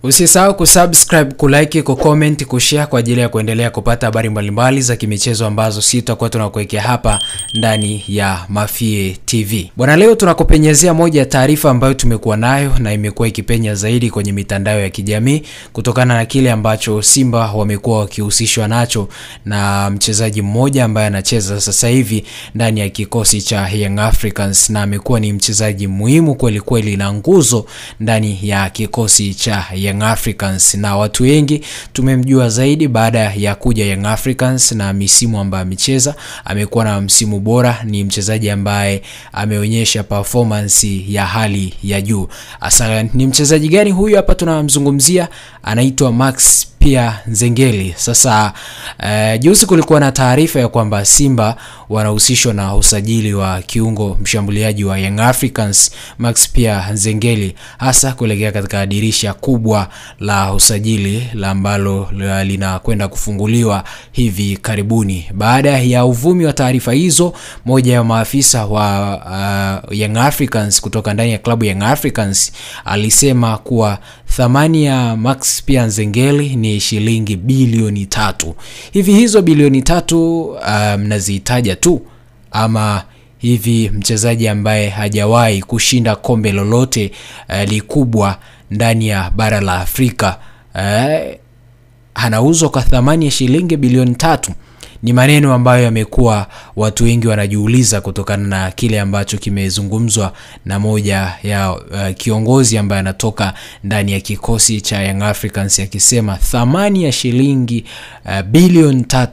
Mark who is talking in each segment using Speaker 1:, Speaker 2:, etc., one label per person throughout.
Speaker 1: Usisahau kusubscribe, kulike, kucomment, kushare kwa ajili ya kuendelea kupata habari mbalimbali za kimichezo ambazo sisi tutakuwa tunakuwekea hapa ndani ya Mafie TV. Bwana, leo tunakupenyezea moja ya taarifa ambayo tumekuwa nayo na imekuwa ikipenya zaidi kwenye mitandao ya kijamii kutokana na kile ambacho Simba wamekuwa wakihusishwa nacho na mchezaji mmoja ambaye anacheza sasa hivi ndani ya kikosi cha Young Africans, na amekuwa ni mchezaji muhimu kweli kweli na nguzo ndani ya kikosi cha Young Africans, na watu wengi tumemjua zaidi baada ya kuja Young Africans na misimu ambayo amecheza. Amekuwa na msimu bora, ni mchezaji ambaye ameonyesha performance ya hali ya juu. Asa ni mchezaji gani huyu? Hapa tunamzungumzia, anaitwa Max Pierre Nzengeli. Sasa juzi kulikuwa na taarifa ya kwamba Simba wanahusishwa na usajili wa kiungo mshambuliaji wa Young Africans Max Pierre Nzengeli, hasa kuelekea katika dirisha kubwa la usajili la ambalo linakwenda kufunguliwa hivi karibuni. Baada ya uvumi wa taarifa hizo, moja ya maafisa wa Young Africans kutoka ndani ya klabu Young Africans alisema kuwa thamani ya Max Pierre Nzengeli ni shilingi bilioni 3. Hivi hizo bilioni 3 mnazihitaja tu, ama hivi mchezaji ambaye hajawahi kushinda kombe lolote likubwa ndani ya bara la Afrika anauzwa kwa thamani ya shilingi bilioni 3? Ni maneno ambayo yamekuwa watu wengi wanajiuliza kutokana na kile ambacho kimezungumzwa na moja ya kiongozi ambaye anatoka ndani ya kikosi cha Young Africans, akisema thamani ya shilingi bilioni 3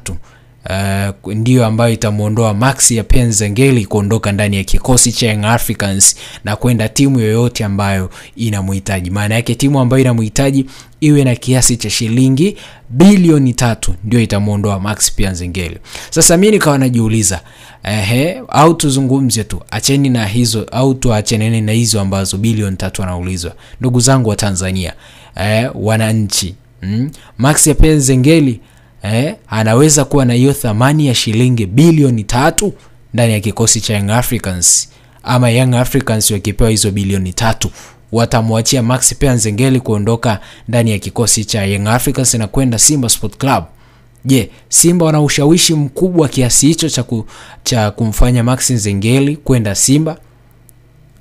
Speaker 1: ndio ambayo itamuondoa Max Pierre Nzengeli kuondoka ndani ya kikosi cha Young Africans na kwenda timu yoyote ambayo inamhitaji. Maana yake timu ambayo inamhitaji iwe na kiasi cha shilingi bilioni 3 ndio itamuondoa Max Pierre Nzengeli. Sasa mimi nikawa najiuliza, au tuzungumzie tu, acheni na hizo, au tuachane na hizo ambazo bilioni 3 wanaulizwa? Ndugu zangu wa Tanzania, wananchi, Max Pierre Nzengeli anaweza kuwa na hiyo thamani ya shilingi bilioni 3 ndani ya kikosi cha Young Africans? Ama Young Africans wakipewa hizo bilioni 3 watamwachia Max Pierre Nzengeli kuondoka ndani ya kikosi cha Young Africans na kwenda Simba Sport Club? Je, Simba wana ushawishi mkubwa kiasi hicho cha kumfanya Max Nzengeli kwenda Simba,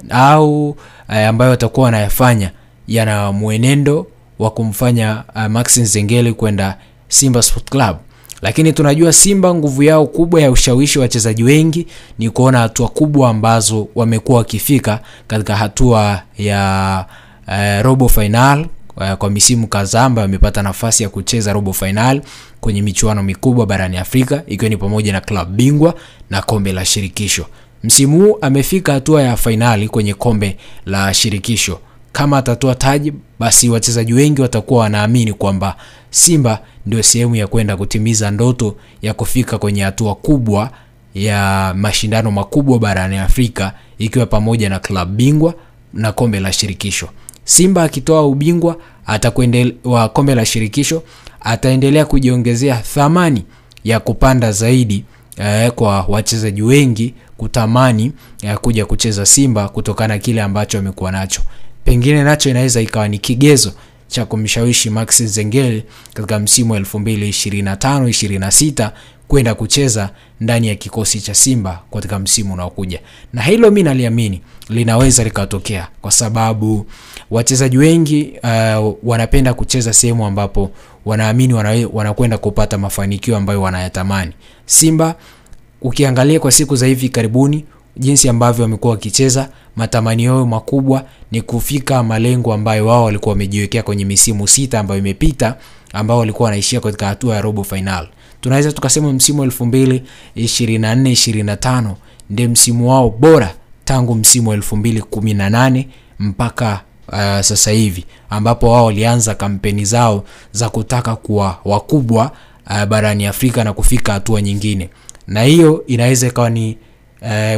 Speaker 1: au ambayo watakuwa wanayafanya yana mwenendo wa kumfanya Max Nzengeli kwenda Simba Sport Club? Lakini tunajua Simba nguvu yao kubwa ya ushawishi wa wachezaji wengi ni kuona hatua kubwa ambazo wamekuwa wakifika katika hatua ya robo final kwa misimu kadhaa, ambayo wamepata nafasi ya kucheza robo final kwenye michuano mikubwa barani Afrika, ikiwa ni pamoja na klabu bingwa na kombe la shirikisho. Msimu huu amefika hatua ya finali kwenye kombe la shirikisho. Kama atatoa taji, basi wachezaji wengi watakuwa wanaamini kwamba Simba ndio sehemu ya kwenda kutimiza ndoto ya kufika kwenye hatua kubwa ya mashindano makubwa barani Afrika, ikiwa pamoja na klabu bingwa na kombe la shirikisho. Simba akitoa ubingwa wa kombe la shirikisho, ataendelea kujiongezea thamani ya kupanda zaidi kwa wachezaji wengi kutamani kuja kucheza Simba kutokana kile ambacho amekuwa nacho. Pengine nacho inaweza ikawa ni kigezo cha kumshawishi Max Nzengeli katika msimu wa 2025-26 kwenda kucheza ndani ya kikosi cha Simba katika msimu unaokuja. Na hilo mimi naliamini linaweza likatokea, kwa sababu wachezaji wengi wanapenda kucheza sehemu ambapo wanaamini wanakwenda kupata mafanikio ambayo wanayatamani. Simba ukiangalia kwa siku za hivi karibuni jinsi ambavyo wamekuwa wakicheza, matamanio yao makubwa ni kufika malengo ambayo wao walikuwa wamejiwekea kwenye misimu 6 ambayo imepita, ambao walikuwa wanaishia katika hatua ya robo final. Tunaweza tukasema msimu 2024-25 ndio msimu wao bora tangu msimu 2018 mpaka sasa hivi, ambapo wao walianza kampeni zao za kutaka kuwa wakubwa barani Afrika na kufika hatua nyingine. Na hiyo inaweza ikawa ni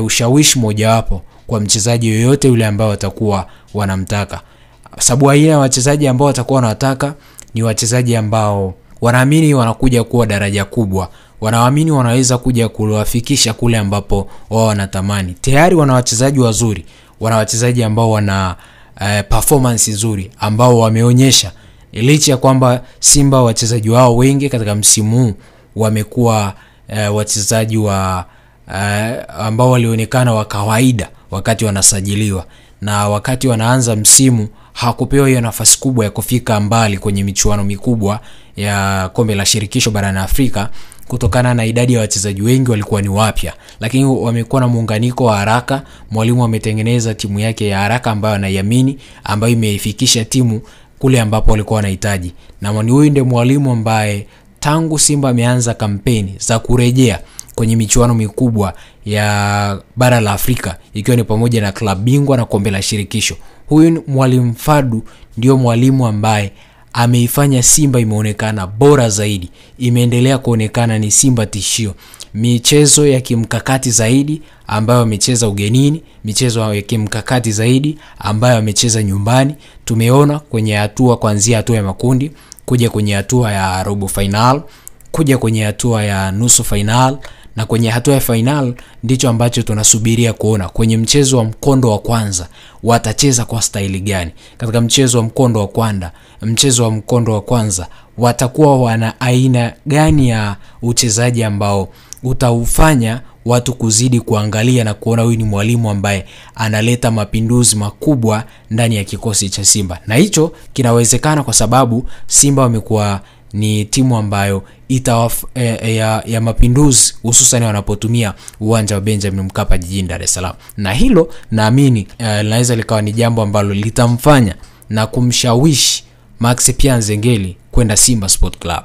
Speaker 1: ushawishi mojawapo kwa mchezaji yoyote yule ambao watakuwa wanamtaka. Sababu aina ya wachezaji ambao watakuwa wanataka ni wachezaji ambao wanaamini wanakuja kuwa daraja kubwa, wanaamini wanaweza kuja kuwafikisha kule ambapo wao wanatamani. Tayari wana wachezaji wazuri, wana wachezaji ambao wana performance nzuri, ambao wameonyesha licha ya kwamba Simba wachezaji wao wengi katika msimu huu wamekuwa wachezaji wa ambao walionekana wa kawaida wakati wanasajiliwa, na wakati wanaanza msimu hakupewa hiyo nafasi kubwa ya kufika mbali kwenye michuano mikubwa ya kombe la shirikisho barani Afrika kutokana na idadi ya wachezaji wengi walikuwa ni wapya. Lakini wamekuwa na muunganiko wa haraka. Mwalimu ametengeneza timu yake ya haraka ambayo anaiamini, ambayo imeifikisha timu kule ambapo walikuwa wanahitaji. Na huyu ndiye mwalimu ambaye tangu Simba ameanza kampeni za kurejea kwenye michuano mikubwa ya bara la Afrika, ikiwa ni pamoja na klabu bingwa na kombe la shirikisho, huyu Mwalimu Fadu ndio mwalimu ambaye ameifanya Simba imeonekana bora zaidi, imeendelea kuonekana ni Simba tishio. Michezo ya kimkakati zaidi ambayo amecheza ugenini, michezo ya kimkakati zaidi ambayo amecheza nyumbani, tumeona kwenye hatua kuanzia hatua ya makundi kuja kwenye hatua ya robo final, kuja kwenye hatua ya nusu final, na kwenye hatua ya final ndicho ambacho tunasubiria kuona kwenye mchezo wa mkondo wa kwanza watacheza kwa staili gani. Katika mchezo wa mkondo wa kwanza watakuwa wana aina gani ya uchezaji ambao utaufanya watu kuzidi kuangalia na kuona huyu ni mwalimu ambaye analeta mapinduzi makubwa ndani ya kikosi cha Simba. Na hicho kinawezekana kwa sababu Simba wamekuwa ni timu ambayo ya mapinduzi, hususan wanapotumia uwanja wa Benjamin Mkapa jijini Dar es Salaam. Na hilo naamini linaweza likawa ni jambo ambalo litamfanya na kumshawishi Max Pierre Nzengeli kwenda Simba Sport Club.